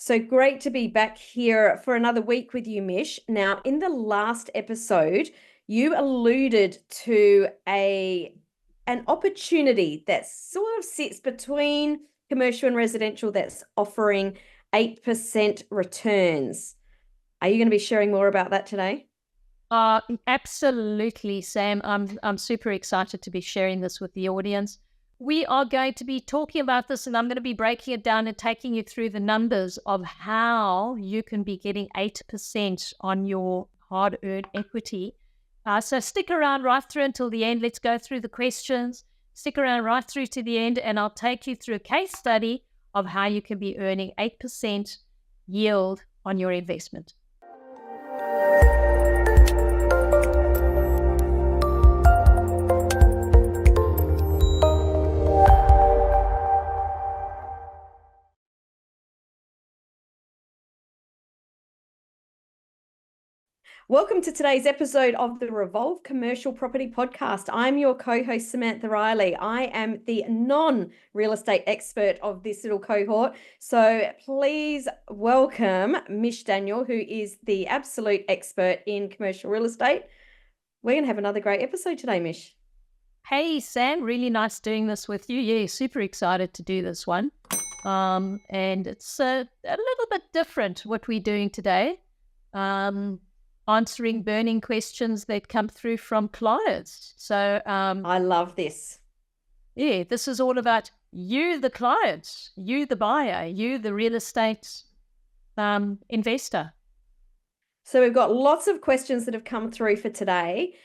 So great to be back here for another week with you, Mish. Now, in the last episode, you alluded to an opportunity that sort of sits between commercial and residential that's offering 8% returns. Are you going to be sharing more about that today? Absolutely, Sam. I'm super excited to be sharing this with the audience. We are going to be talking about this, and I'm going to be breaking it down and taking you through the numbers of how you can be getting 8% on your hard-earned equity. So stick around right through until the end. Let's go through the questions. Stick around right through to the end, and I'll take you through a case study of how you can be earning 8% yield on your investment. Welcome to today's episode of the Revolve Commercial Property Podcast. I'm your co-host, Samantha Riley. I am the non-real estate expert of this little cohort. So please welcome Mish Daniel, who is the absolute expert in commercial real estate. We're going to have another great episode today, Mish. Hey, Sam, really nice doing this with you. Yeah, super excited to do this one. And it's a little bit different what we're doing today. Answering burning questions that come through from clients. So I love this. Yeah, this is all about you, the client, you, the buyer, you, the real estate investor. So we've got lots of questions that have come through for today.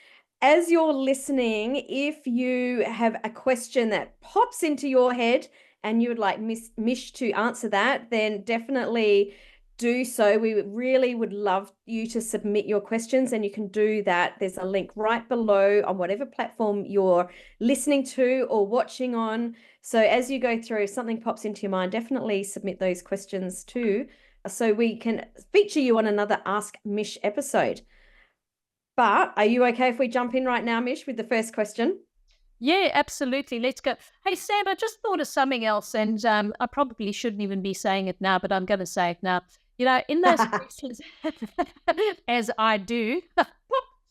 As you're listening, if you have a question that pops into your head and you would like Mish to answer that, then definitely do so. We really would love you to submit your questions, and you can do that. There's a link right below on whatever platform you're listening to or watching on. So as you go through, if something pops into your mind, definitely submit those questions too, so we can feature you on another Ask Mish episode. But are you okay if we jump in right now, Mish, with the first question? Yeah, absolutely. Let's go. Hey, Sam, I just thought of something else, and I probably shouldn't even be saying it now, but I'm going to say it now. You know, in those questions, as I do,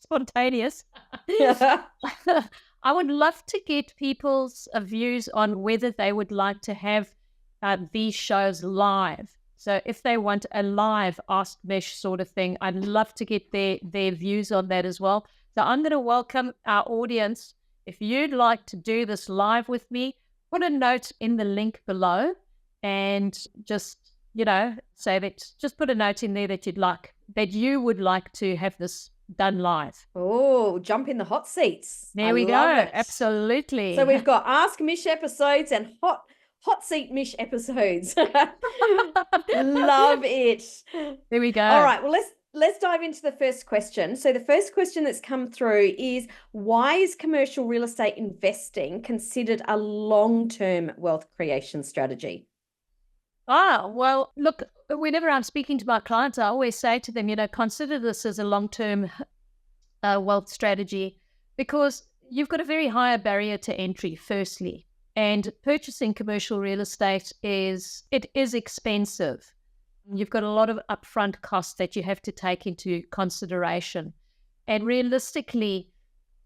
spontaneous, I would love to get people's views on whether they would like to have these shows live. So if they want a live Ask Mish sort of thing, I'd love to get their views on that as well. So I'm going to welcome our audience. If you'd like to do this live with me, put a note in the link below and just, say that, just put a note in there that you would like to have this done live. Oh, jump in the hot seats. There we go. Absolutely. So we've got Ask Mish episodes and hot seat Mish episodes. Love it. There we go. All right. Well, let's dive into the first question. So the first question that's come through is, why is commercial real estate investing considered a long-term wealth creation strategy? Well, look, whenever I'm speaking to my clients, I always say to them, consider this as a long-term wealth strategy, because you've got a very high barrier to entry, firstly. And purchasing commercial real estate is expensive. You've got a lot of upfront costs that you have to take into consideration. And realistically,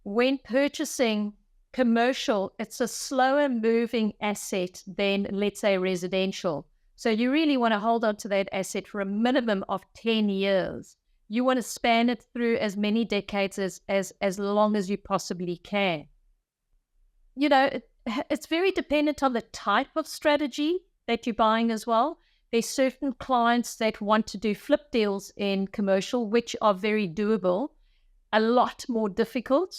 when purchasing commercial, it's a slower moving asset than, let's say, residential. So you really want to hold on to that asset for a minimum of 10 years. You want to span it through as many decades as long as you possibly can. It's very dependent on the type of strategy that you're buying as well. There's certain clients that want to do flip deals in commercial, which are very doable, a lot more difficult,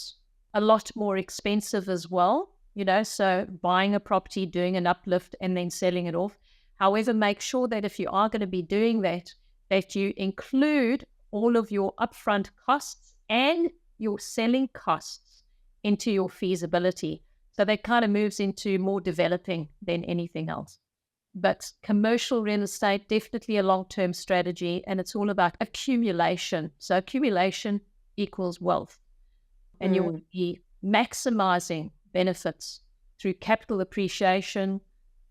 a lot more expensive as well. So buying a property, doing an uplift, and then selling it off. However, make sure that if you are going to be doing that you include all of your upfront costs and your selling costs into your feasibility. So that kind of moves into more developing than anything else. But commercial real estate, definitely a long-term strategy, and it's all about accumulation. So accumulation equals wealth. And you will be maximizing benefits through capital appreciation,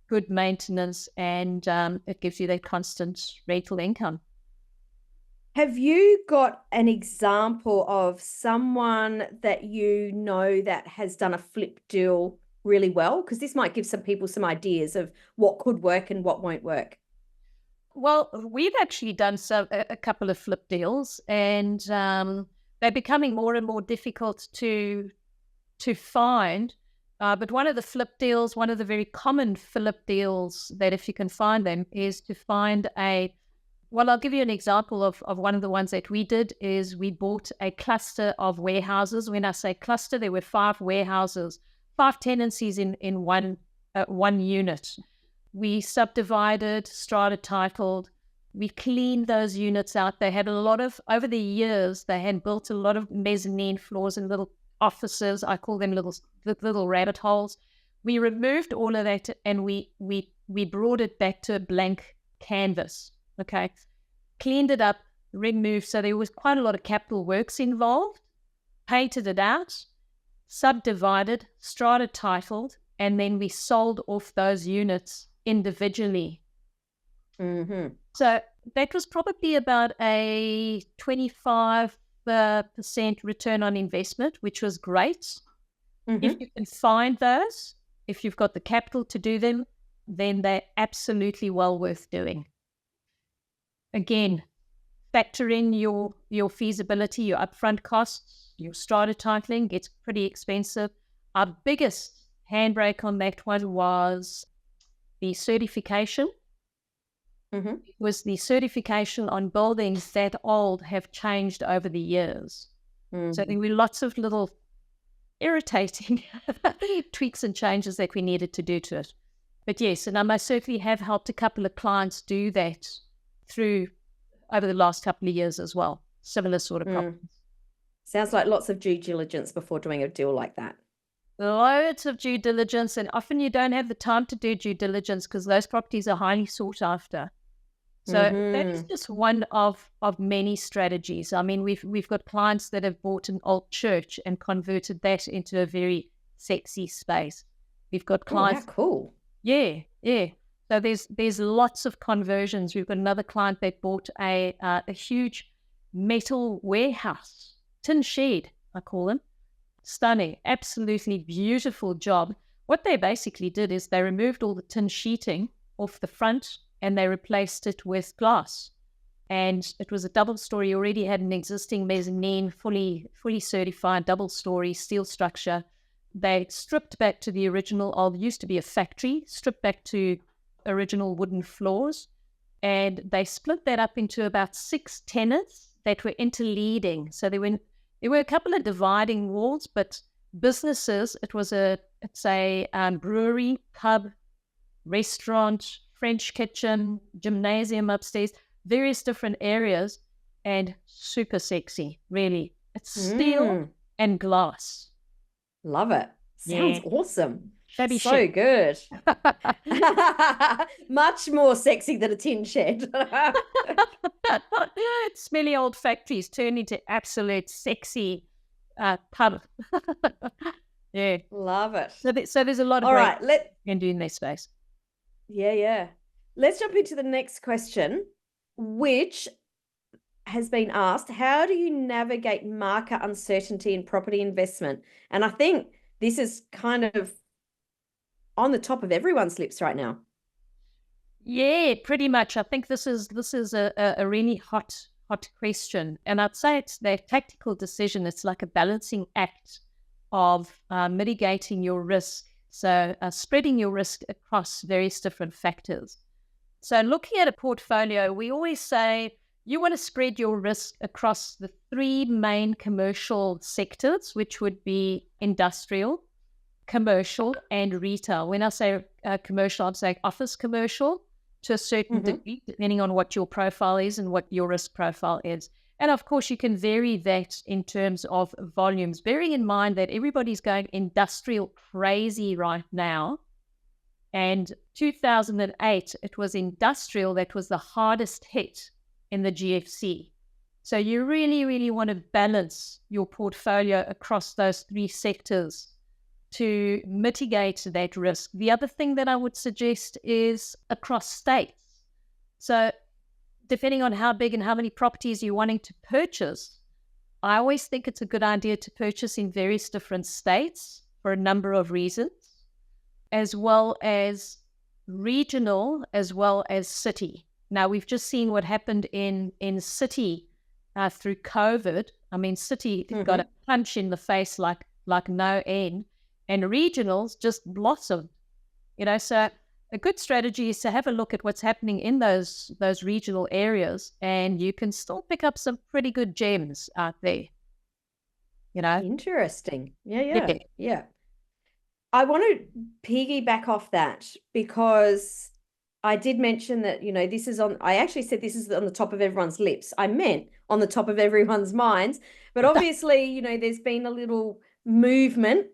good maintenance, and it gives you that constant rental income. Have you got an example of someone that you know that has done a flip deal really well? Because this might give some people some ideas of what could work and what won't work. Well, we've actually done a couple of flip deals, and they're becoming more and more difficult to find. But one of the flip deals, one of the very common flip deals that if you can find them, is to find well, I'll give you an example of one of the ones that we did is we bought a cluster of warehouses. When I say cluster, there were 5 warehouses, 5 tenancies in one unit. We subdivided, strata titled, we cleaned those units out. They had over the years, they had built a lot of mezzanine floors and little offices. I call them little rabbit holes. We removed all of that and we brought it back to a blank canvas. Okay. Cleaned it up, removed. So there was quite a lot of capital works involved, painted it out, subdivided, strata titled, and then we sold off those units individually. Mm-hmm. So that was probably about a 25% return on investment, which was great. Mm-hmm. If you can find those, if you've got the capital to do them, then they're absolutely well worth doing. Again, factor in your feasibility, your upfront costs, your strata titling gets pretty expensive. Our biggest handbrake on that one was the certification. Mm-hmm. It was the certification on buildings that old have changed over the years. Mm-hmm. So there were lots of little irritating tweaks and changes that we needed to do to it. But yes, and I most certainly have helped a couple of clients do that through over the last couple of years as well. Similar sort of problems. Sounds like lots of due diligence before doing a deal like that. Loads of due diligence, and often you don't have the time to do due diligence because those properties are highly sought after. So that is just one of many strategies. I mean, we've got clients that have bought an old church and converted that into a very sexy space. We've got clients. Oh, how cool. Yeah. So there's lots of conversions. We've got another client that bought a huge metal warehouse, tin shed, I call them. Stunning, absolutely beautiful job. What they basically did is they removed all the tin sheeting off the front and they replaced it with glass. And it was a double story, already had an existing mezzanine, fully certified double story steel structure. They stripped back to the original, used to be a factory, stripped back to original wooden floors, and they split that up into about 6 tenants that were interleading. So there were a couple of dividing walls, but businesses, it's a brewery, pub, restaurant, French kitchen, gymnasium upstairs, various different areas, and super sexy, really. It's steel and glass. Love it. Sounds awesome. Shabby so chic. Good. Much more sexy than a tin shed. Smelly old factories turn into absolute sexy pub. Yeah. Love it. So there's a lot of All right, you can do in this space. Yeah. Let's jump into the next question, which has been asked. How do you navigate market uncertainty in property investment? And I think this is kind of on the top of everyone's lips right now. Yeah, pretty much. I think this is a really hot question, and I'd say it's their tactical decision. It's like a balancing act of mitigating your risk, so spreading your risk across various different factors. So looking at a portfolio, we always say you want to spread your risk across the 3 main commercial sectors, which would be industrial, commercial, and retail. When I say commercial, I'm saying office commercial to a certain degree, depending on what your profile is and what your risk profile is. And of course, you can vary that in terms of volumes, bearing in mind that everybody's going industrial crazy right now. And 2008, it was industrial that was the hardest hit in the GFC. So you really, really want to balance your portfolio across those 3 sectors to mitigate that risk. The other thing that I would suggest is across states. So depending on how big and how many properties you're wanting to purchase, I always think it's a good idea to purchase in various different states for a number of reasons, as well as regional, as well as city. Now, we've just seen what happened in city through COVID. I mean, city got a punch in the face like no end, and regionals just blossomed. So a good strategy is to have a look at what's happening in those regional areas, and you can still pick up some pretty good gems out there. Interesting. Yeah. I want to piggyback off that because I did mention that, I actually said this is on the top of everyone's lips. I meant on the top of everyone's minds. But obviously, there's been a little movement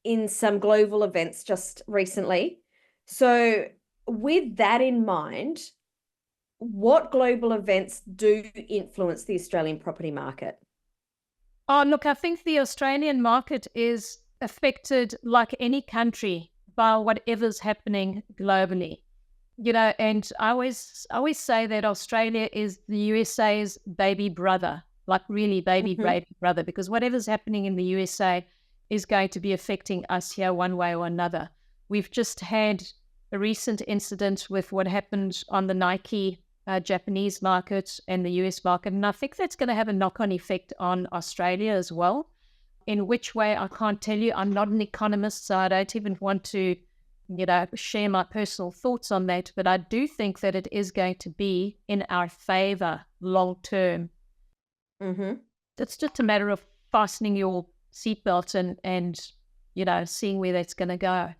in some global events just recently. So with that in mind, what global events do influence the Australian property market? Oh, look, I think the Australian market is affected like any country by whatever's happening globally. And I always say that Australia is the USA's baby brother, like really baby brother, because whatever's happening in the USA is going to be affecting us here one way or another. We've just had a recent incident with what happened on the Nike Japanese market and the US market, and I think that's going to have a knock-on effect on Australia as well. In which way, I can't tell you. I'm not an economist, so I don't even want to share my personal thoughts on that, but I do think that it is going to be in our favor long term. It's just a matter of fastening your seatbelt and seeing where that's going to go.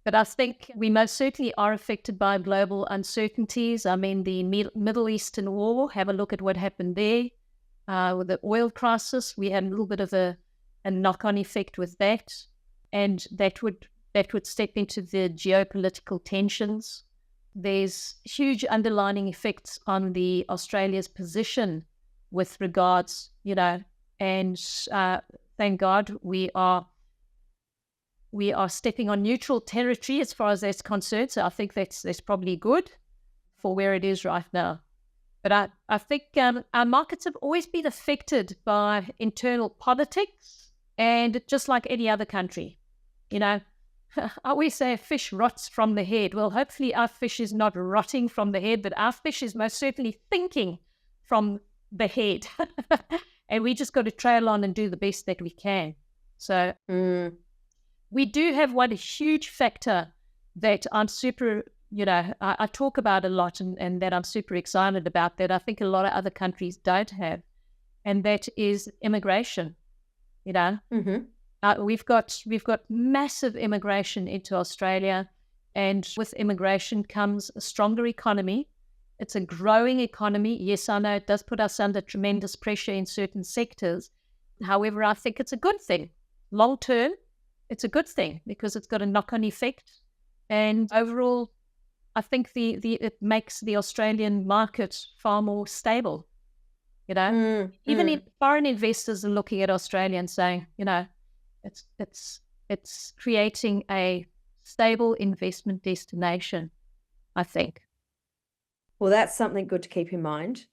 But I think we most certainly are affected by global uncertainties. I mean, the Middle Eastern war, have a look at what happened there. With the oil crisis, we had a little bit of a knock-on effect with that, and that would step into the geopolitical tensions. There's huge underlying effects on the Australia's position with regards, and thank God we are stepping on neutral territory as far as that's concerned. So I think that's probably good for where it is right now. But I think our markets have always been affected by internal politics, and just like any other country, I always say a fish rots from the head. Well, hopefully our fish is not rotting from the head, but our fish is most certainly thinking from the head. And we just got to trail on and do the best that we can. So we do have one huge factor that I'm super, I talk about a lot and that I'm super excited about, that I think a lot of other countries don't have, and that is immigration. We've got massive immigration into Australia, and with immigration comes a stronger economy. It's a growing economy. Yes, I know it does put us under tremendous pressure in certain sectors. However, I think it's a good thing. Long term, it's a good thing because it's got a knock-on effect. And overall, I think it makes the Australian market far more stable. Even if foreign investors are looking at Australia and saying, it's creating a stable investment destination, I think. Well, that's something good to keep in mind.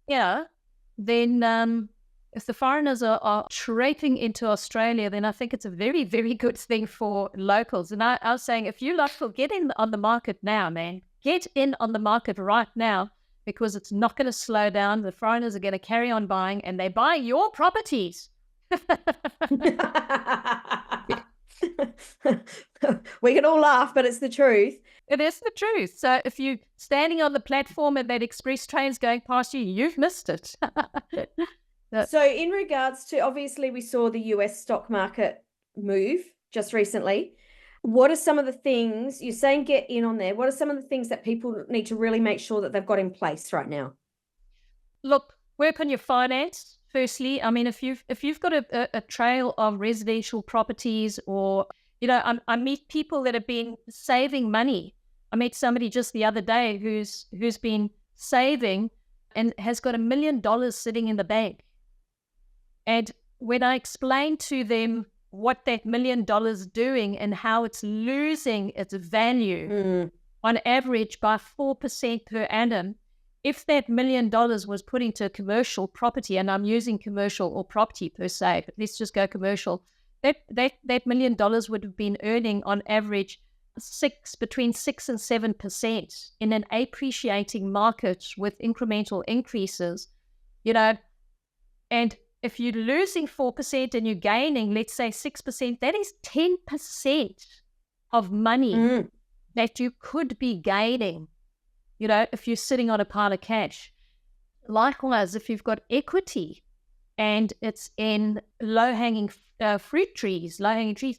Yeah. Then if the foreigners are traipsing into Australia, then I think it's a very, very good thing for locals. And I was saying, if you local, get in on the market now, man. Get in on the market right now, because it's not going to slow down. The foreigners are going to carry on buying, and they buy your properties. We can all laugh, but it's the truth. It is the truth. So if you're standing on the platform and that express train's going past you, you've missed it. So in regards to, obviously we saw the US stock market move just recently. What are some of the things, you're saying get in on there, what are some of the things that people need to really make sure that they've got in place right now? Look, work on your finance. Firstly, I mean, if you've got a trail of residential properties, or, I meet people that have been saving money. I met somebody just the other day who's been saving and has got $1 million sitting in the bank. And when I explained to them what that $1 million doing and how it's losing its value on average by 4% per annum. If that $1 million was put into a commercial property, and I'm using commercial or property per se, but let's just go commercial, that $1 million would have been earning on average between 6 and 7% in an appreciating market with incremental increases, and if you're losing 4% and you're gaining, let's say 6%, that is 10% of money that you could be gaining, if you're sitting on a pile of cash. Likewise, if you've got equity and it's in low-hanging fruit trees, low-hanging trees,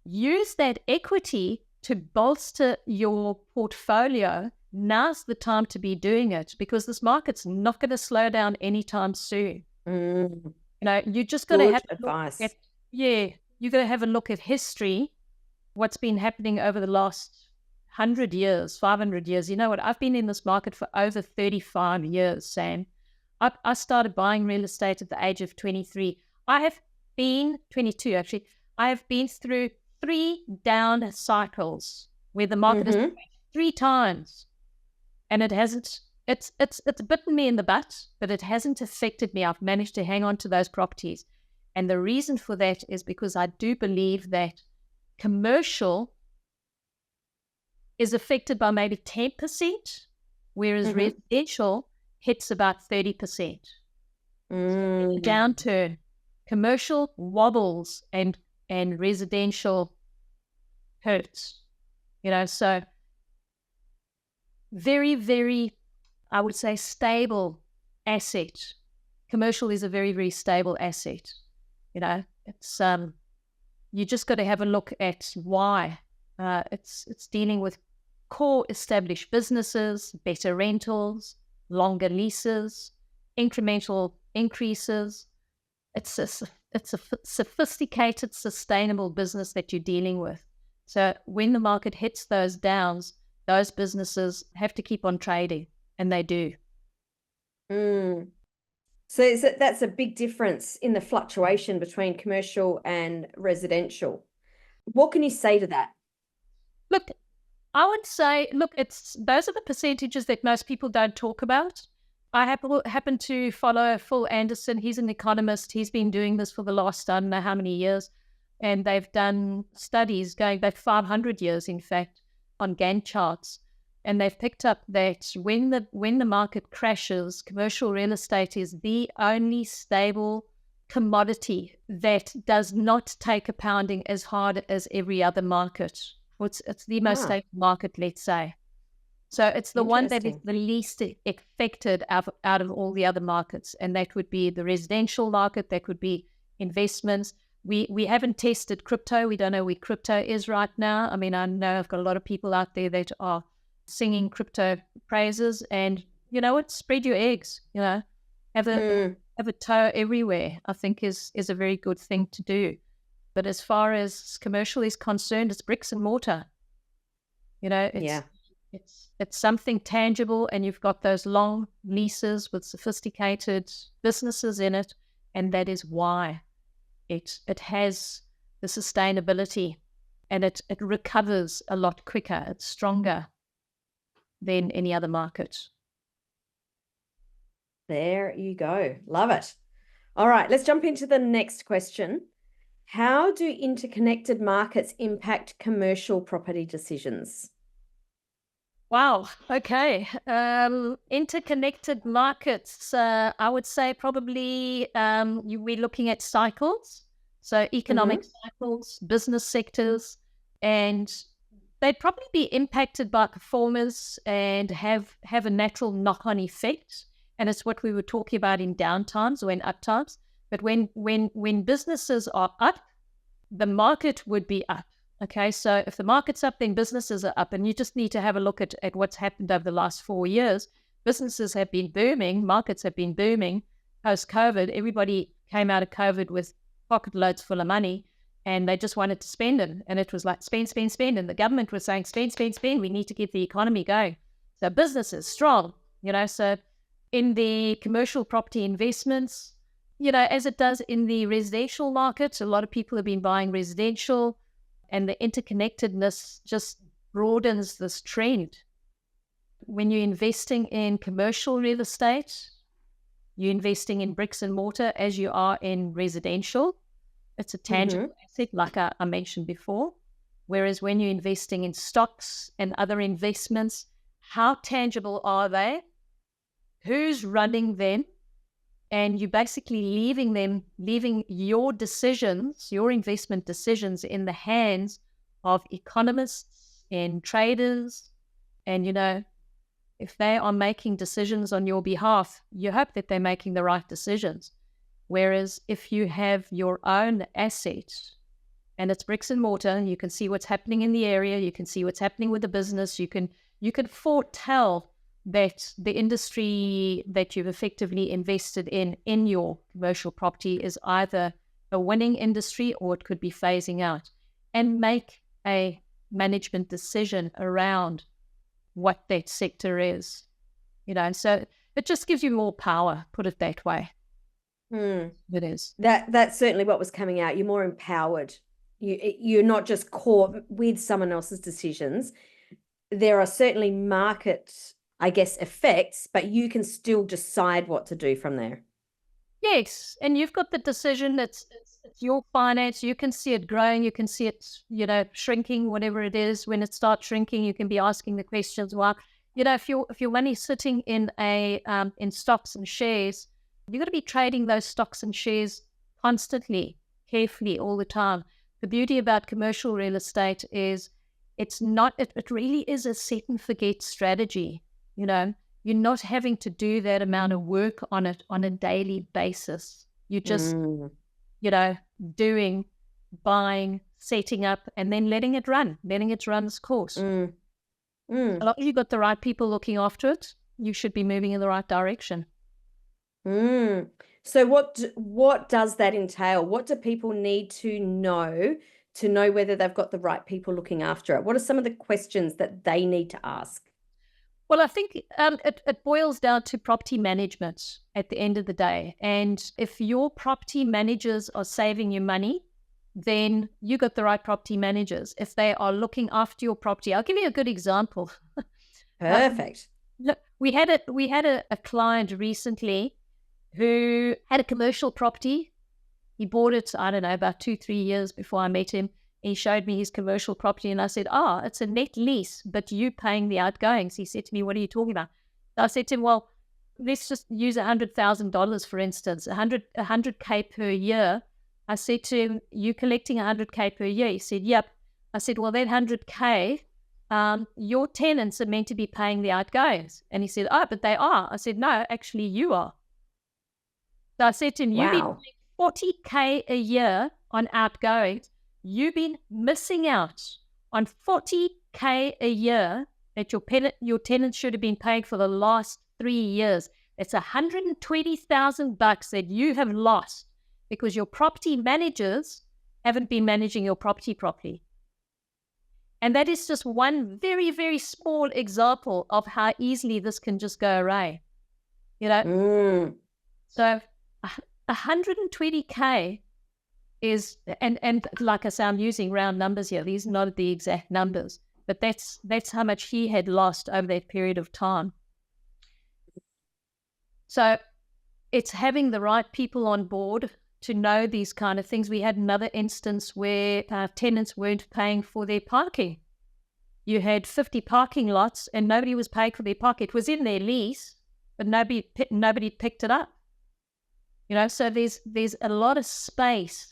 use that equity to bolster your portfolio. Now's the time to be doing it, because this market's not going to slow down anytime soon. You just got to have advice. You got to have a look at history, what's been happening over the last 100 years, 500 years. You know what? I've been in this market for over 35 years, Sam. I started buying real estate at the age of 23. I have been 22, actually. I have been through 3 down cycles where the market has crashed 3 times, and it hasn't. It's bitten me in the butt, but it hasn't affected me. I've managed to hang on to those properties. And the reason for that is because I do believe that commercial is affected by maybe 10%, whereas residential hits about 30%. Downturn, commercial wobbles and residential hurts. So very, very, I would say, stable asset. Commercial is a very, very stable asset. It's you just got to have a look at why. It's dealing with core established businesses, better rentals, longer leases, incremental increases. It's a sophisticated, sustainable business that you're dealing with. So when the market hits those downs, those businesses have to keep on trading. And they do. So that's a big difference in the fluctuation between commercial and residential. What can you say to that? Look, I would say, those are the percentages that most people don't talk about. I happen to follow Phil Anderson. He's an economist. He's been doing this for the last, I don't know how many years. And they've done studies going back 500 years, in fact, on Gantt charts. And they've picked up that when the market crashes, commercial real estate is the only stable commodity that does not take a pounding as hard as every other market. It's the most stable market, let's say. So it's the one that is the least affected out of all the other markets. And that would be the residential market. That would be investments. We haven't tested crypto. We don't know where crypto is right now. I mean, I know I've got a lot of people out there that are singing crypto praises, and you know what? Spread your eggs. Have a toe everywhere. I think is a very good thing to do. But as far as commercial is concerned, it's bricks and mortar. It's something tangible, and you've got those long leases with sophisticated businesses in it, and that is why it has the sustainability, and it recovers a lot quicker. It's stronger than any other market. There you go. Love it. All right, let's jump into the next question. How do interconnected markets impact commercial property decisions? Wow. Okay. Interconnected markets, I would say probably we're looking at cycles. So economic cycles, business sectors, and they'd probably be impacted by performers and have a natural knock-on effect. And it's what we were talking about in downtimes or in uptimes. But when businesses are up, the market would be up. Okay, so if the market's up, then businesses are up. And you just need to have a look at what's happened over the last 4 years. Businesses have been booming, markets have been booming post-COVID. Everybody came out of COVID with pocket loads full of money, and they just wanted to spend it. And it was like spend, spend, spend. And the government was saying, spend, spend, spend. We need to get the economy going. So business is strong, So in the commercial property investments, as it does in the residential market, a lot of people have been buying residential, and the interconnectedness just broadens this trend. When you're investing in commercial real estate, you're investing in bricks and mortar as you are in residential. It's a tangible asset, like I mentioned before. Whereas when you're investing in stocks and other investments, how tangible are they? Who's running them? And you're basically leaving your decisions, your investment decisions, in the hands of economists and traders. And, if they are making decisions on your behalf, you hope that they're making the right decisions. Whereas if you have your own asset and it's bricks and mortar, you can see what's happening in the area, you can see what's happening with the business, you can foretell that the industry that you've effectively invested in your commercial property is either a winning industry or it could be phasing out, and make a management decision around what that sector is. So it just gives you more power, put it that way. It is. That's certainly what was coming out. You're more empowered. You're not just caught with someone else's decisions. There are certainly market, I guess, effects, but you can still decide what to do from there. Yes, and you've got the decision. It's your finance. You can see it growing. You can see it, shrinking, whatever it is. When it starts shrinking, you can be asking the questions. Well, if your money's sitting in in stocks and shares, you've got to be trading those stocks and shares constantly, carefully, all the time. The beauty about commercial real estate is it's not. It really is a set and forget strategy. You're not having to do that amount of work on it on a daily basis. You're just, doing, buying, setting up, and then letting it run its course. As long as you've got the right people looking after it, you should be moving in the right direction. So what does that entail? What do people need to know whether they've got the right people looking after it? What are some of the questions that they need to ask? Well, I think it boils down to property management at the end of the day. And if your property managers are saving you money, then you got the right property managers. If they are looking after your property, I'll give you a good example. Perfect. Look, we had a client recently who had a commercial property. He bought it, I don't know, about 2-3 years before I met him. He showed me his commercial property and I said, it's a net lease, but you paying the outgoings. He said to me, what are you talking about? I said to him, well, let's just use $100,000, for instance, 100K per year. I said to him, you collecting 100K per year? He said, yep. I said, well, that 100K, your tenants are meant to be paying the outgoings. And he said, but they are. I said, no, actually you are. So I said to him, you've been paying 40K a year on outgoings. You've been missing out on 40K a year that your tenants should have been paying for the last 3 years. It's $120,000 that you have lost because your property managers haven't been managing your property properly. And that is just one very, very small example of how easily this can just go awry. So 120K is, and like I say, I'm using round numbers here. These are not the exact numbers, but that's how much he had lost over that period of time. So it's having the right people on board to know these kind of things. We had another instance where tenants weren't paying for their parking. You had 50 parking lots and nobody was paying for their parking. It was in their lease, but nobody picked it up. So there's a lot of space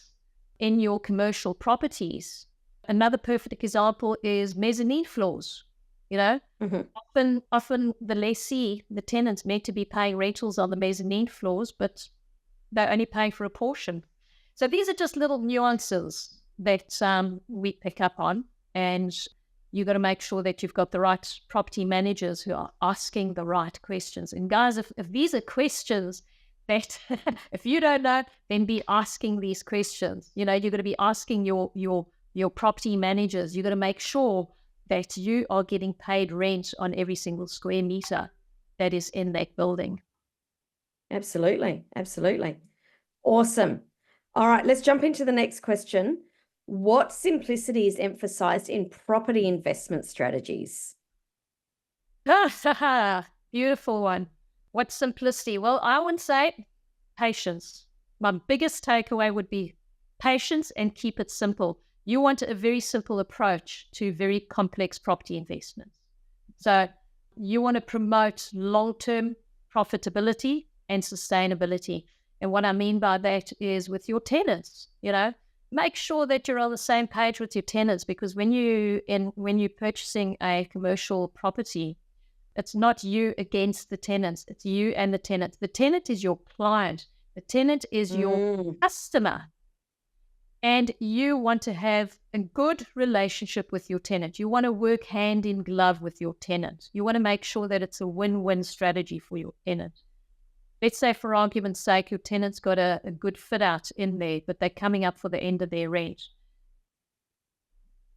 in your commercial properties. Another perfect example is mezzanine floors. Often the lessee, the tenant's meant to be paying rentals on the mezzanine floors, but they're only paying for a portion. So these are just little nuances that we pick up on, and you've got to make sure that you've got the right property managers who are asking the right questions. And guys, if these are questions that if you don't know, then be asking these questions. You're going to be asking your property managers. You're going to make sure that you are getting paid rent on every single square meter that is in that building. Absolutely. Awesome. All right, let's jump into the next question. What simplicity is emphasized in property investment strategies? Beautiful one. What simplicity? Well, I would say patience. My biggest takeaway would be patience and keep it simple. You want a very simple approach to very complex property investments. So you want to promote long-term profitability and sustainability. And what I mean by that is with your tenants, make sure that you're on the same page with your tenants, because when you're purchasing a commercial property, it's not you against the tenants. It's you and the tenant. The tenant is your client. The tenant is your customer. And you want to have a good relationship with your tenant. You want to work hand in glove with your tenant. You want to make sure that it's a win-win strategy for your tenant. Let's say, for argument's sake, your tenant's got a good fit out in there, but they're coming up for the end of their rent.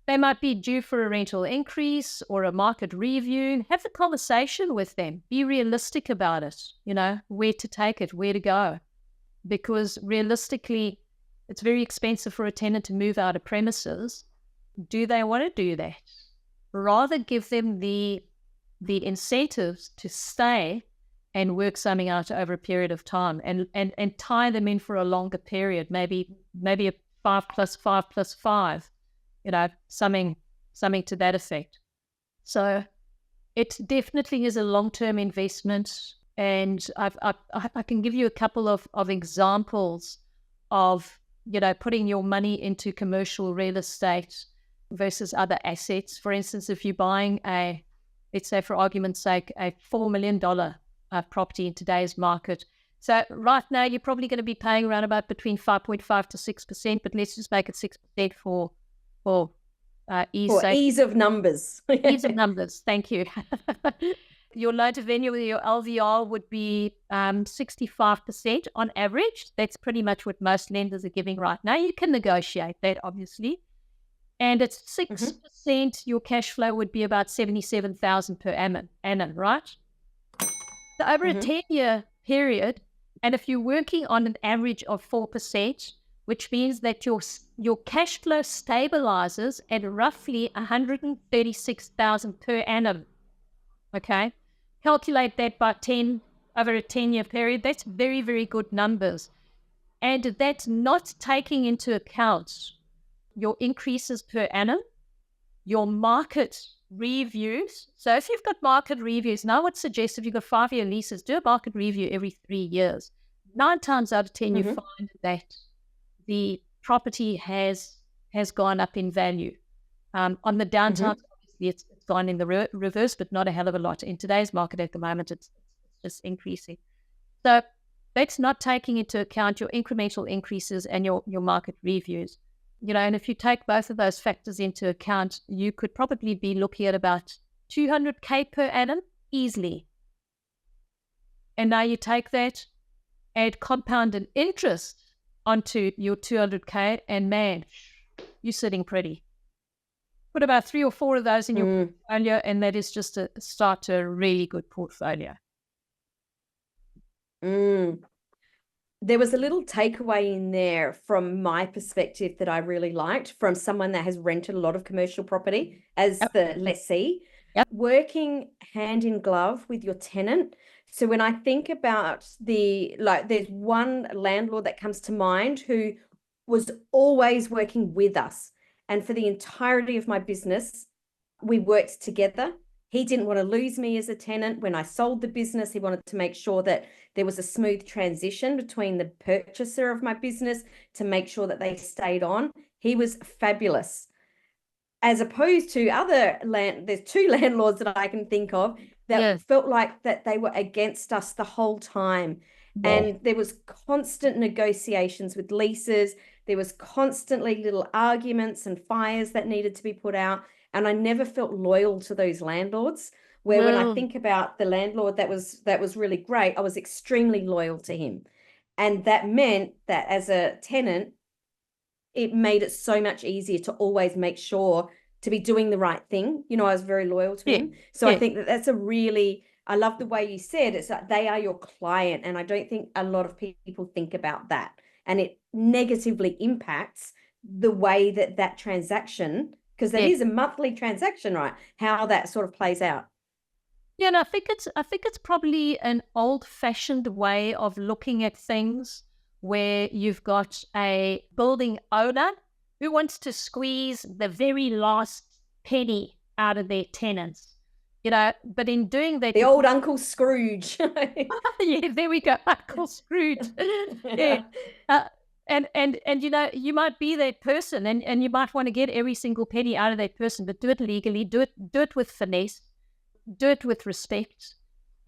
They might be due for a rental increase or a market review. Have the conversation with them. Be realistic about it, where to take it, where to go. Because realistically, it's very expensive for a tenant to move out of premises. Do they want to do that? Rather give them the incentives to stay and work something out over a period of time and tie them in for a longer period, maybe a 5 + 5 + 5, something to that effect. So it definitely is a long-term investment. And I can give you a couple of examples of, putting your money into commercial real estate versus other assets. For instance, if you're buying let's say for argument's sake, a $4 million property in today's market. So right now you're probably going to be paying around about between 5.5 to 6%, but let's just make it 6% for ease of numbers. Ease of numbers. Thank you. Your loan to value with your LVR would be 65% on average. That's pretty much what most lenders are giving right now. You can negotiate that, obviously. And at 6%, your cash flow would be about $77,000 per annum, right? So over a 10-year period, and if you're working on an average of 4%, which means that your cash flow stabilizes at roughly $136,000 per annum. Okay? Calculate that by 10 over a 10-year period. That's very, very good numbers. And that's not taking into account your increases per annum, your market reviews. So if you've got market reviews, now I would suggest if you've got 5-year leases, do a market review every 3 years. 9 times out of 10, you find that the property has gone up in value. On the downtimes, obviously it's gone in the reverse, but not a hell of a lot. In today's market at the moment, it's just increasing. So that's not taking into account your incremental increases and your market reviews. And if you take both of those factors into account, you could probably be looking at about $200K per annum easily. And now you take that, add compounded interest onto your $200K, and man, you're sitting pretty. Put about 3 or 4 of those in your portfolio, and that is just a start to a really good portfolio. There was a little takeaway in there from my perspective that I really liked from someone that has rented a lot of commercial property as the lessee. Working hand in glove with your tenant. So when I think about there's one landlord that comes to mind who was always working with us. And for the entirety of my business, we worked together. He didn't want to lose me as a tenant. When I sold the business, he wanted to make sure that there was a smooth transition between the purchaser of my business to make sure that they stayed on. He was fabulous. As opposed to there's 2 landlords that I can think of that felt like that they were against us the whole time. And there was constant negotiations with leases. There was constantly little arguments and fires that needed to be put out. And I never felt loyal to those landlords, where when I think about the landlord that was really great, I was extremely loyal to him. And that meant that as a tenant, it made it so much easier to always make sure to be doing the right thing. I was very loyal to him. So I think that that's I love the way you said it's like they are your client. And I don't think a lot of people think about that. and it negatively impacts the way that transaction, because that is a monthly transaction, right? How that sort of plays out. Yeah, and I think it's probably an old-fashioned way of looking at things, where you've got a building owner who wants to squeeze the very last penny out of their tenants. But in doing that, the old Uncle Scrooge. Yeah, there we go, Uncle Scrooge. Yeah. And you might be that person, and you might want to get every single penny out of that person, but do it legally, do it with finesse, do it with respect.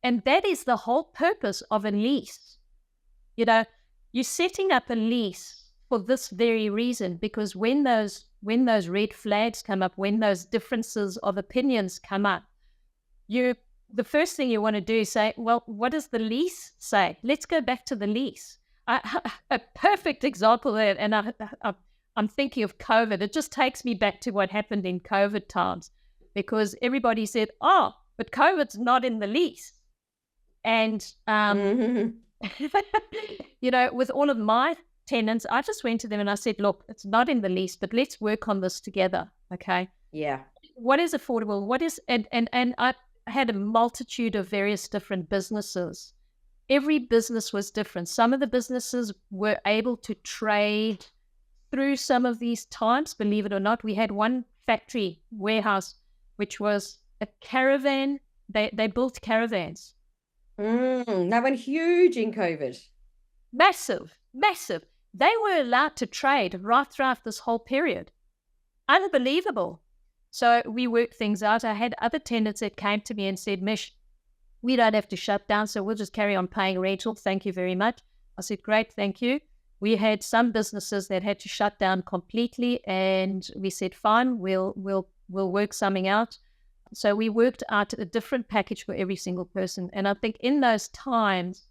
And that is the whole purpose of a lease. You're setting up a lease for this very reason, because when those red flags come up, when those differences of opinions come up, the first thing you want to do is say, well, what does the lease say? Let's go back to the lease. A perfect example there, and I'm thinking of COVID. It just takes me back to what happened in COVID times, because everybody said, oh, but COVID's not in the lease. And, with all of my tenants, I just went to them and I said, look, it's not in the lease, but let's work on this together. Okay. Yeah. What is affordable? What is, and I had a multitude of various different businesses. Every business was different. Some of the businesses were able to trade through some of these times, believe it or not. We had one factory warehouse, which was a caravan. They built caravans. That went huge in COVID. Massive. They were allowed to trade right throughout this whole period. Unbelievable. So we worked things out. I had other tenants that came to me and said, Mish, we don't have to shut down, so we'll just carry on paying rental. Thank you very much. I said, great, thank you. We had some businesses that had to shut down completely, and we said, fine, we'll work something out. So we worked out a different package for every single person. And I think in those times,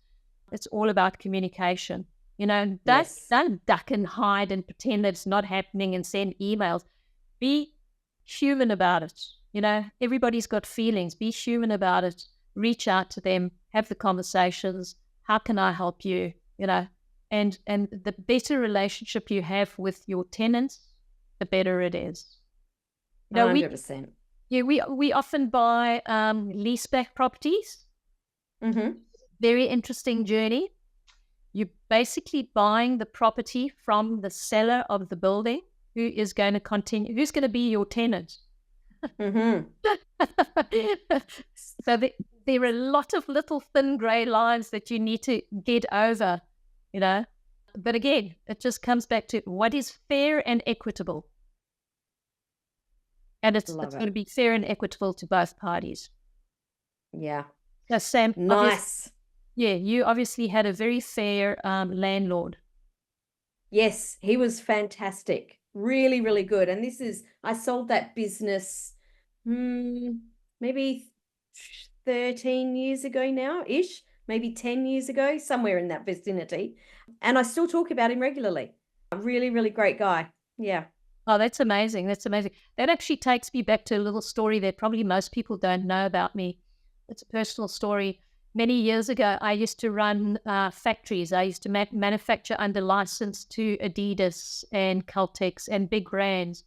it's all about communication. Don't duck and hide and pretend that it's not happening and send emails. Be human about it. Everybody's got feelings. Be human about it. Reach out to them. Have the conversations. How can I help you? And the better relationship you have with your tenants, the better it is. 100%. We often buy leaseback properties. Mm-hmm. Very interesting journey. You're basically buying the property from the seller of the building, who is going to continue, who's going to be your tenant. Mm-hmm. So there are a lot of little thin grey lines that you need to get over, But again, it just comes back to what is fair and equitable. And it's going to be fair and equitable to both parties. Yeah. So Sam, nice. You obviously had a very fair landlord. Yes, he was fantastic. Really, really good. And I sold that business maybe 13 years ago now-ish, maybe 10 years ago, somewhere in that vicinity. And I still talk about him regularly. A really, really great guy. Yeah. Oh, that's amazing. That actually takes me back to a little story that probably most people don't know about me. It's a personal story. Many years ago, I used to run factories. I used to manufacture under license to Adidas and Caltex and big brands.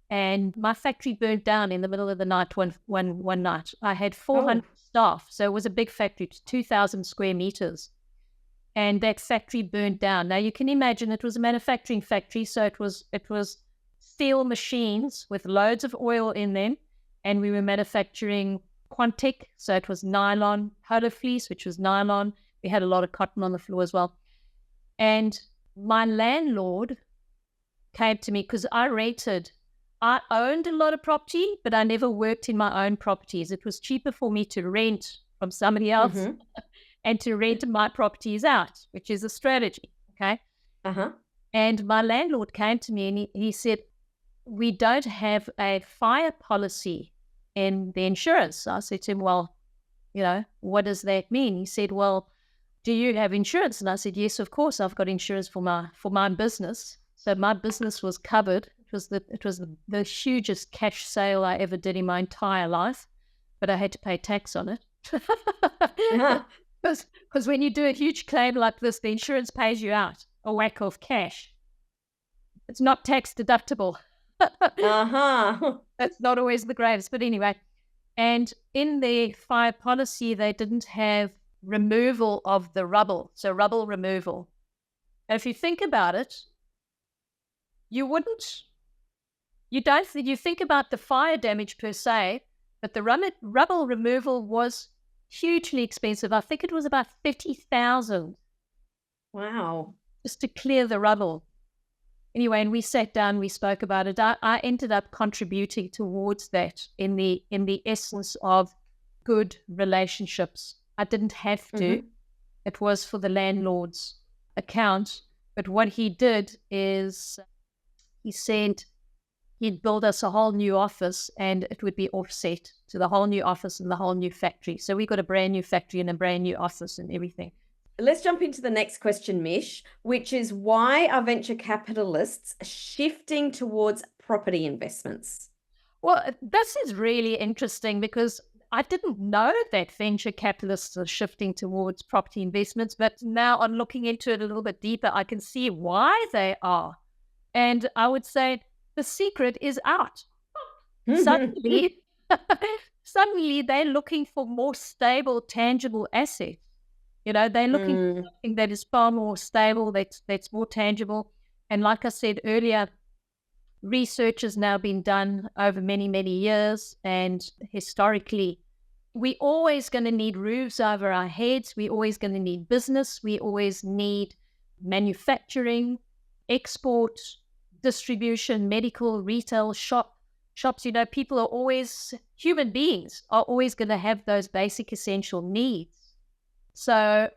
And my factory burnt down in the middle of the night one night. I had 400 staff, so it was a big factory, 2,000 square meters. And that factory burnt down. Now, you can imagine it was a manufacturing factory, so it was steel machines with loads of oil in them, and we were manufacturing Quantic, so it was nylon, Polo fleece, which was nylon. We had a lot of cotton on the floor as well. And my landlord came to me because I owned a lot of property, but I never worked in my own properties. It was cheaper for me to rent from somebody else and to rent my properties out, which is a strategy, okay? And my landlord came to me and he said, we don't have a fire policy in the insurance. So I said to him, well, what does that mean? He said, well, do you have insurance? And I said, yes, of course, I've got insurance for my business. So my business was covered. It was the hugest cash sale I ever did in my entire life, but I had to pay tax on it. Because when you do a huge claim like this, the insurance pays you out. a whack of cash. It's not tax deductible. Uh-huh. That's not always the greatest, but anyway. And in the fire policy, they didn't have removal of the rubble, so rubble removal. And if you think about it, you think about the fire damage per se, but the rubble removal was hugely expensive. I think it was about 50,000 Wow. just to clear the rubble. Anyway, and we sat down, we spoke about it. I ended up contributing towards that in the essence of good relationships. I didn't have to. Mm-hmm. It was for the landlord's account. But what he did is he said he'd build us a whole new office and it would be offset to the whole new office and the whole new factory. So we got a brand new factory and a brand new office and everything. Let's jump into the next question, Mish, which is why are venture capitalists shifting towards property investments? Well, this is really interesting because I didn't know that venture capitalists are shifting towards property investments, but now on looking into it a little bit deeper, I can see why they are. And I would say the secret is out. Suddenly, they're looking for more stable, tangible assets. They're looking for something that is far more stable, that's more tangible. And like I said earlier, research has now been done over many, many years. And historically, we're always going to need roofs over our heads. We're always going to need business. We always need manufacturing, export, distribution, medical, retail, shops. People are always, human beings are always going to have those basic essential needs. So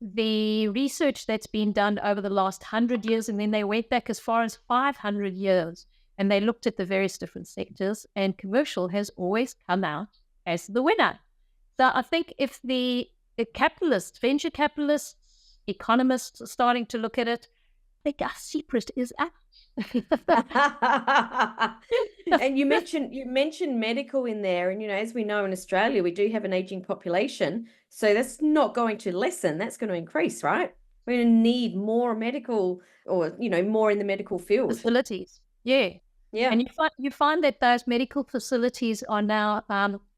the research that's been done over the last 100 years, and then they went back as far as 500 years, and they looked at the various different sectors, and commercial has always come out as the winner. So I think if the capitalists, venture capitalists, economists are starting to look at it, I think our secret is out. And you mentioned medical in there, and as we know in Australia, we do have an aging population, so that's not going to lessen, that's going to increase, right? We're going to need more medical, or more in the medical field facilities. Yeah. And you find that those medical facilities are now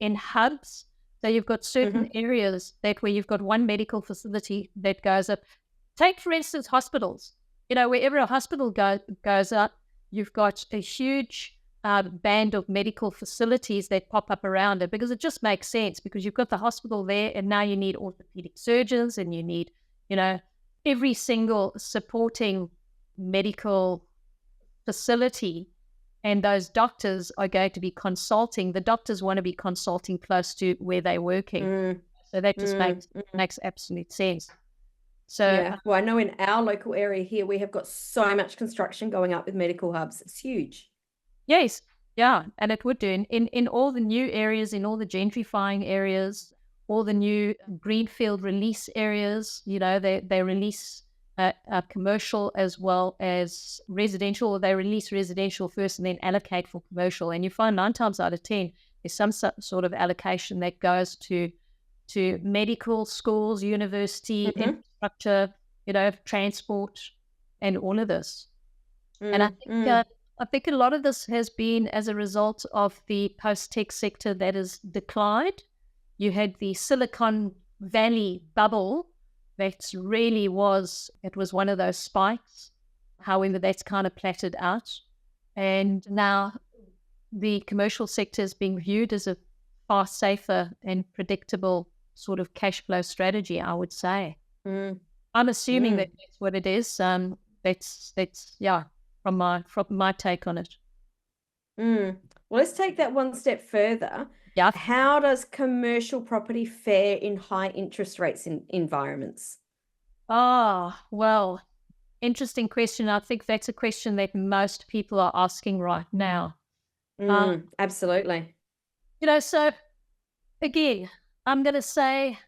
in hubs. So you've got certain areas where you've got one medical facility that goes up. Take, for instance, hospitals. Wherever a hospital goes up, you've got a huge band of medical facilities that pop up around it, because it just makes sense, because you've got the hospital there, and now you need orthopedic surgeons, and you need, every single supporting medical facility, and those doctors are going to be consulting. The doctors want to be consulting close to where they're working. So that just makes absolute sense. So yeah. Well, I know in our local area here, we have got so much construction going up with medical hubs. It's huge. Yes. Yeah. And it would do in all the new areas, in all the gentrifying areas, all the new greenfield release areas, they release commercial as well as residential, or they release residential first and then allocate for commercial. And you find 9 times out of 10, there's some sort of allocation that goes to medical schools, university, infrastructure, transport, and all of this. And I think a lot of this has been as a result of the post-tech sector that has declined. You had the Silicon Valley bubble that really was one of those spikes. However, that's kind of plattered out. And now the commercial sector is being viewed as a far safer and predictable sort of cash flow strategy, I would say. I'm assuming that that's what it is. That's from my take on it. Well, let's take that one step further. Yeah. How does commercial property fare in high interest rates in environments? Well, interesting question. I think that's a question that most people are asking right now. Absolutely. So again, I'm going to say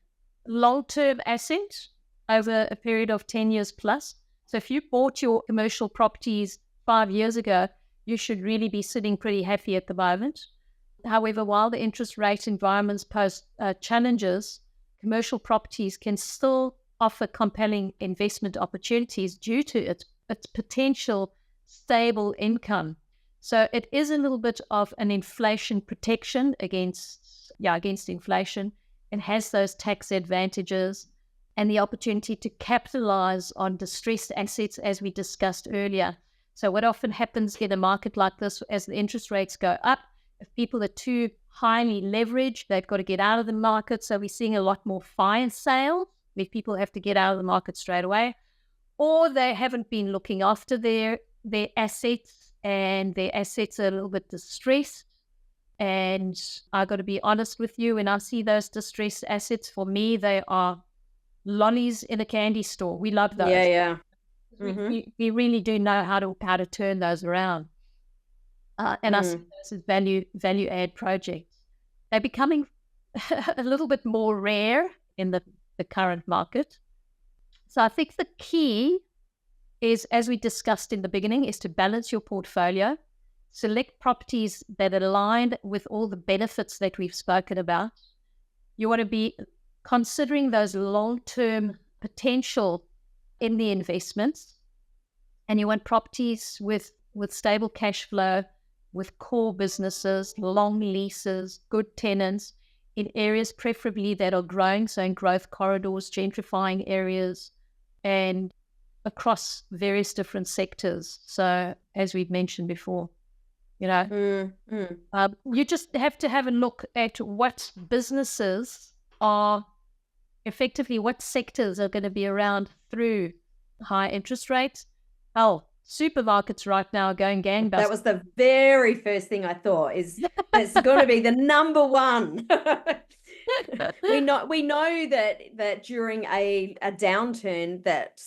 long-term asset over a period of 10 years plus. So if you bought your commercial properties 5 years ago, you should really be sitting pretty happy at the moment. However, while the interest rate environments pose challenges, commercial properties can still offer compelling investment opportunities due to its potential stable income. So it is a little bit of an inflation protection against inflation. It has those tax advantages and the opportunity to capitalize on distressed assets, as we discussed earlier. So what often happens in a market like this, as the interest rates go up, if people are too highly leveraged, they've got to get out of the market. So we're seeing a lot more fire sales where people have to get out of the market straight away, or they haven't been looking after their assets, and their assets are a little bit distressed. And I got to be honest with you, when I see those distressed assets, for me, they are lollies in a candy store. We love those. Yeah. We really do know how to turn those around. And I see those as value add projects. They're becoming a little bit more rare in the current market. So I think the key is, as we discussed in the beginning, is to balance your portfolio. Select properties that align with all the benefits that we've spoken about. You want to be considering those long-term potential in the investments, and you want properties with stable cash flow, with core businesses, long leases, good tenants, in areas preferably that are growing, so in growth corridors, gentrifying areas, and across various different sectors. So as we've mentioned before, you just have to have a look at what businesses are effectively, what sectors are going to be around through high interest rates. Oh, supermarkets right now are going gangbusters. That was the very first thing I thought, is that's going to be the number one. we know that during a downturn, that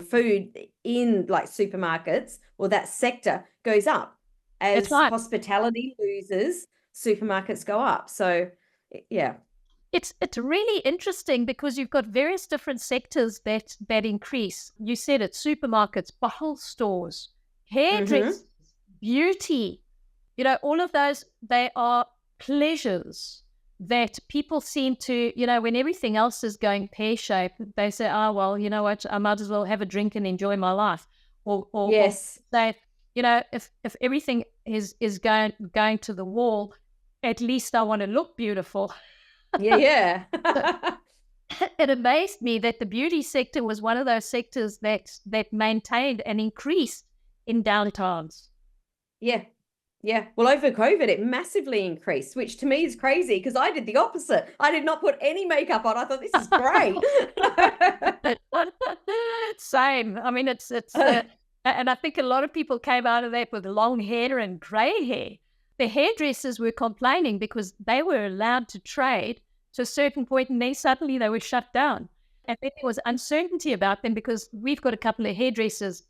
food in like supermarkets or that sector goes up. As hospitality loses, supermarkets go up. So yeah. It's really interesting because you've got various different sectors that increase. You said it: supermarkets, bottle stores, hairdressers, beauty. All of those, they are pleasures that people seem to, when everything else is going pear-shaped, they say, oh, well, you know what, I might as well have a drink and enjoy my life. Or yes. Or say, if everything is going to the wall, at least I want to look beautiful. Yeah. It amazed me that the beauty sector was one of those sectors that maintained and increased in downturns. Yeah. Well, over COVID, it massively increased, which to me is crazy because I did the opposite. I did not put any makeup on. I thought, this is great. Same. I mean, it's and I think a lot of people came out of that with long hair and grey hair. The hairdressers were complaining because they were allowed to trade to a certain point, and then suddenly they were shut down. And then there was uncertainty about them because we've got a couple of hairdressers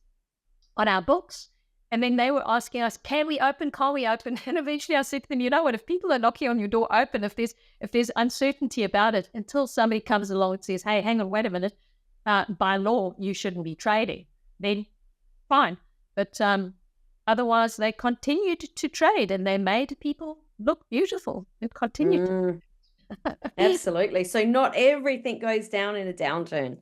on our books. And then they were asking us, can we open? Can't we open? And eventually I said to them, you know what, if people are knocking on your door, open. If there's uncertainty about it, until somebody comes along and says, hey, hang on, wait a minute, by law, you shouldn't be trading, then fine. But otherwise, they continued to trade and they made people look beautiful and continued. Absolutely. So not everything goes down in a downturn.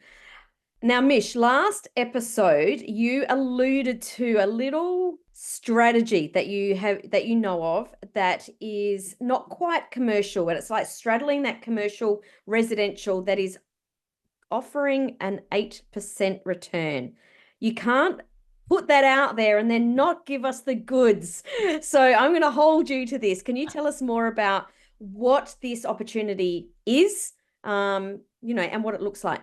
Now, Mish, last episode, you alluded to a little strategy that you know of that is not quite commercial, but it's like straddling that commercial residential that is offering an 8% return. You can't put that out there and then not give us the goods. So I'm going to hold you to this. Can you tell us more about what this opportunity is, and what it looks like?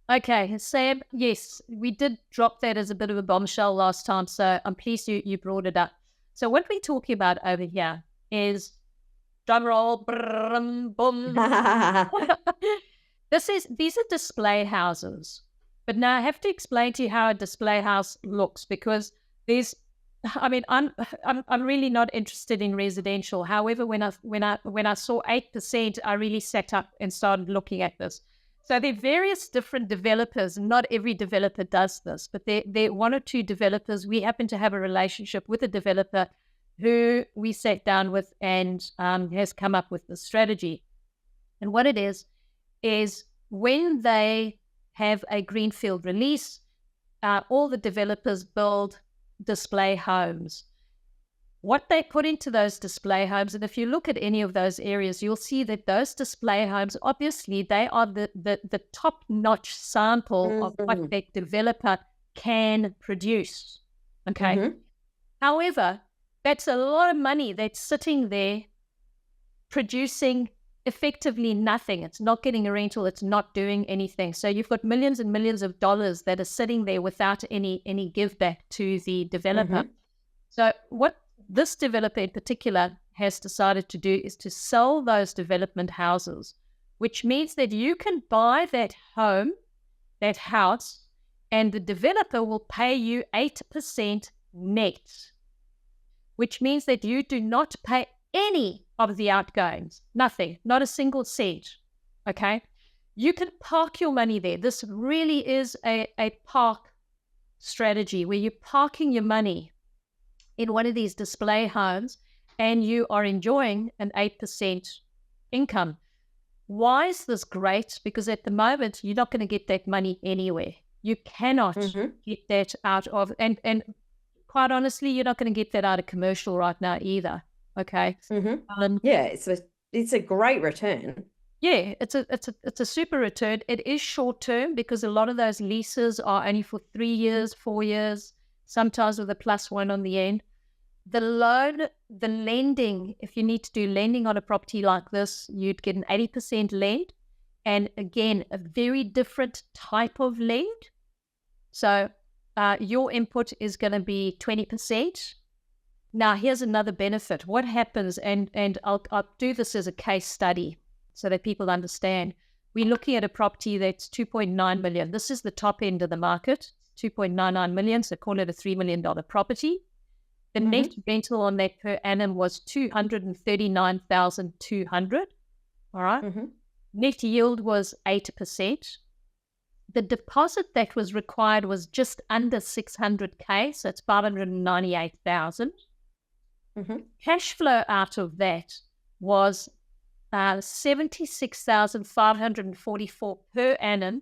Okay, Sam, yes, we did drop that as a bit of a bombshell last time, so I'm pleased you brought it up. So what we're talking about over here is, drum roll, boom. These are display houses. But now I have to explain to you how a display house looks, because I'm really not interested in residential. However, when I saw 8%, I really sat up and started looking at this. So there are various different developers. Not every developer does this, but there are one or two developers. We happen to have a relationship with a developer who we sat down with and has come up with this strategy. And what it is when they have a greenfield release. All the developers build display homes. What they put into those display homes, and if you look at any of those areas, you'll see that those display homes, obviously, they are the top-notch sample of what that developer can produce. Okay. However, that's a lot of money that's sitting there producing effectively nothing. It's not getting a rental. It's not doing anything. So you've got millions and millions of dollars that are sitting there without any give back to the developer. So what this developer in particular has decided to do is to sell those development houses, which means that you can buy that home, that house, and the developer will pay you 8% net, which means that you do not pay any of the outgoings, nothing, not a single cent. Okay. You can park your money there. This really is a park strategy where you're parking your money in one of these display homes and you are enjoying an 8% income. Why is this great? Because at the moment, you're not going to get that money anywhere. You cannot get that out of, and quite honestly, you're not going to get that out of commercial right now either. Okay. Yeah, it's a great return. Yeah, it's a super return. It is short term because a lot of those leases are only for 3 years, 4 years, sometimes with a +1 on the end. The loan, the lending, if you need to do lending on a property like this, you'd get an 80% lend. And again, a very different type of lend. So your input is going to be 20%. Now, here's another benefit. What happens, and I'll do this as a case study so that people understand. We're looking at a property that's 2.9 million. This is the top end of the market, 2.99 million, so call it a $3 million property. The net rental on that per annum was $239,200. All right. Net yield was 8%. The deposit that was required was just under $600K, so it's $598,000. Cash flow out of that was $76,544 per annum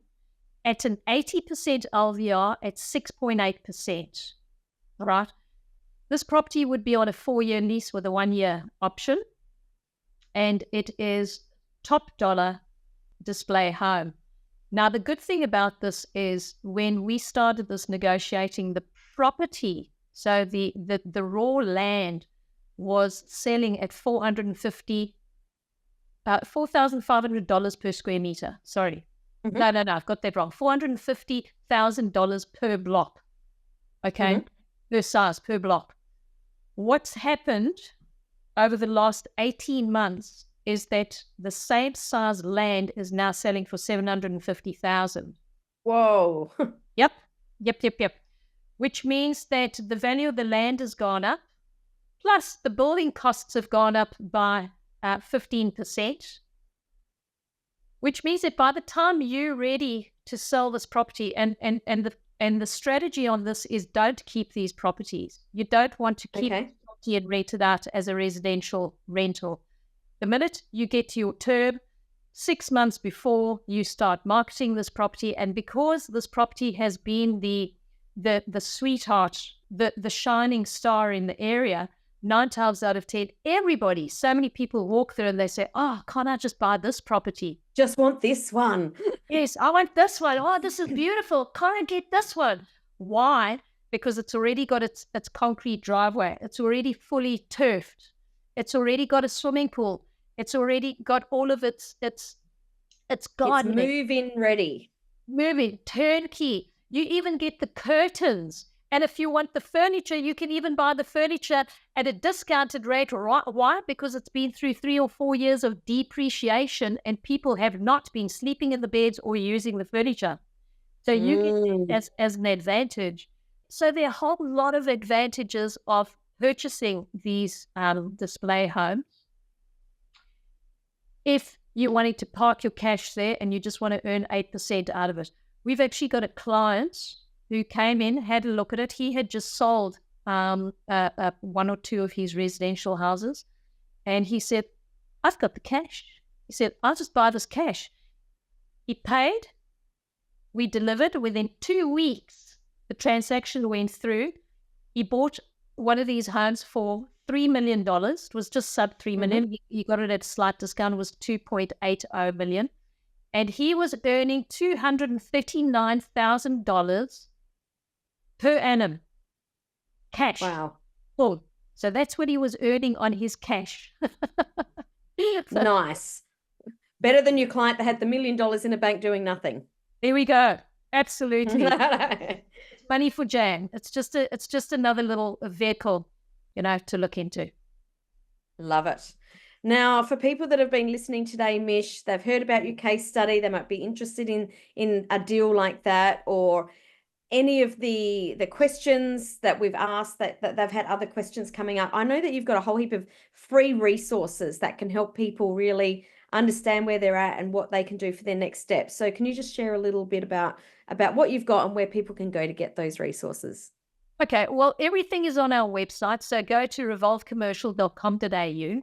at an 80% LVR at 6.8%. All right. This property would be on a 4-year lease with a 1-year option, and it is top dollar display home. Now, the good thing about this is when we started this negotiating, the property, so the raw land was selling at $4,500 per square meter. Sorry. No, I've got that wrong. $450,000 per block. Okay. Per size, per block. What's happened over the last 18 months is that the same size land is now selling for $750,000. Whoa. Yep. Which means that the value of the land has gone up, plus the building costs have gone up by 15%, which means that by the time you're ready to sell this property, and the strategy on this is don't keep these properties. You don't want to keep the property and rent it out as a residential rental. The minute you get to your term, 6 months before you start marketing this property, and because this property has been the sweetheart, the shining star in the area, 9 times out of 10, everybody, so many people walk through and they say, oh, can't I just buy this property? Just want this one. Yes, I want this one. Oh, this is beautiful. Can't I get this one? Why? Because it's already got its concrete driveway. It's already fully turfed. It's already got a swimming pool. It's already got all of its gardening. It's move-in ready. Move-in, turnkey. You even get the curtains. And if you want the furniture, you can even buy the furniture at a discounted rate. Why? Because it's been through 3 or 4 years of depreciation and people have not been sleeping in the beds or using the furniture. So you get as an advantage. So there are a whole lot of advantages of purchasing these display homes. If you're wanting to park your cash there and you just want to earn 8% out of it. We've actually got a client who came in, had a look at it. He had just sold 1 or 2 of his residential houses. And he said, I've got the cash. He said, I'll just buy this cash. He paid. We delivered within 2 weeks. The transaction went through. He bought one of these homes for $3 million. It was just sub $3 million. He got it at a slight discount. It was $2.80 million. And he was earning $239,000 per annum. Cash. Wow. Full. So that's what he was earning on his cash. Nice. Better than your client that had the $1 million in a bank doing nothing. There we go. Absolutely. Money for Jan. It's just another little vehicle, to look into. Love it. Now, for people that have been listening today, Mish, they've heard about your case study. They might be interested in a deal like that, or any of the questions that we've asked, that they've had other questions coming up. I know that you've got a whole heap of free resources that can help people really understand where they're at and what they can do for their next step. So can you just share a little bit about what you've got and where people can go to get those resources? Okay, well, everything is on our website. So go to revolvecommercial.com.au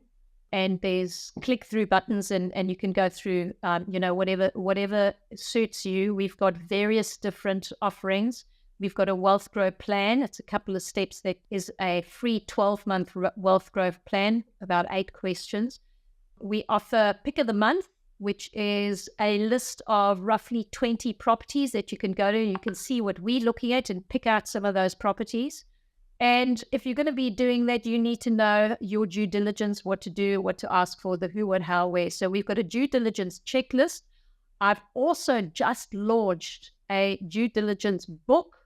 and there's click-through buttons and you can go through, whatever suits you. We've got various different offerings. We've got a wealth growth plan. It's a couple of steps. That is a free 12-month wealth growth plan, about 8 questions. We offer Pick of the Month, which is a list of roughly 20 properties that you can go to. You can see what we're looking at and pick out some of those properties. And if you're going to be doing that, you need to know your due diligence, what to do, what to ask for, the who, what, how, where. So we've got a due diligence checklist. I've also just launched a due diligence book.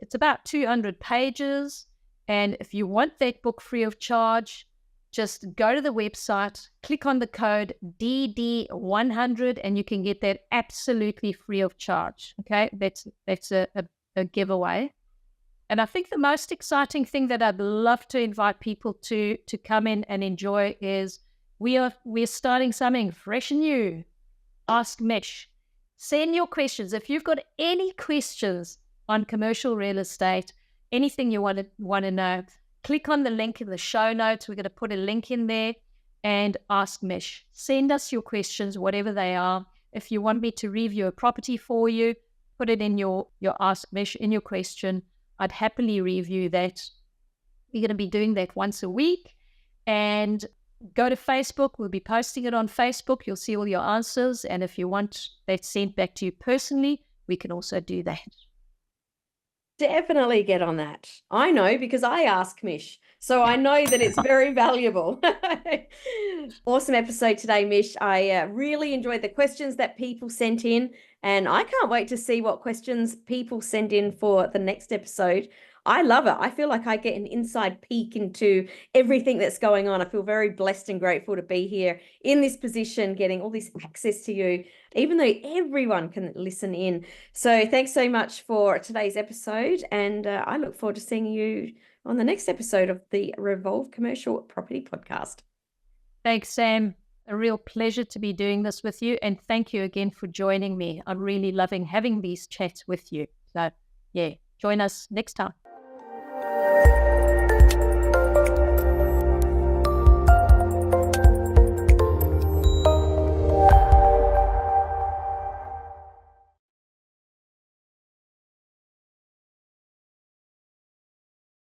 It's about 200 pages. And if you want that book free of charge, just go to the website, click on the code DD100, and you can get that absolutely free of charge. Okay, that's a giveaway. And I think the most exciting thing that I'd love to invite people to come in and enjoy is we're starting something fresh and new. Ask Mish. Send your questions. If you've got any questions on commercial real estate, anything you want to know, click on the link in the show notes. We're going to put a link in there and ask Mish. Send us your questions, whatever they are. If you want me to review a property for you, put it in your ask Mish, in your question. I'd happily review that. We're going to be doing that once a week. And go to Facebook. We'll be posting it on Facebook. You'll see all your answers. And if you want that sent back to you personally, we can also do that. Definitely get on that. I know because I ask Mish, so I know that it's very valuable. Awesome episode today, Mish. I really enjoyed the questions that people sent in, and I can't wait to see what questions people send in for the next episode. I love it. I feel like I get an inside peek into everything that's going on. I feel very blessed and grateful to be here in this position, getting all this access to you, even though everyone can listen in. So thanks so much for today's episode. And I look forward to seeing you on the next episode of the Revolve Commercial Property Podcast. Thanks, Sam. A real pleasure to be doing this with you. And thank you again for joining me. I'm really loving having these chats with you. So, yeah, join us next time.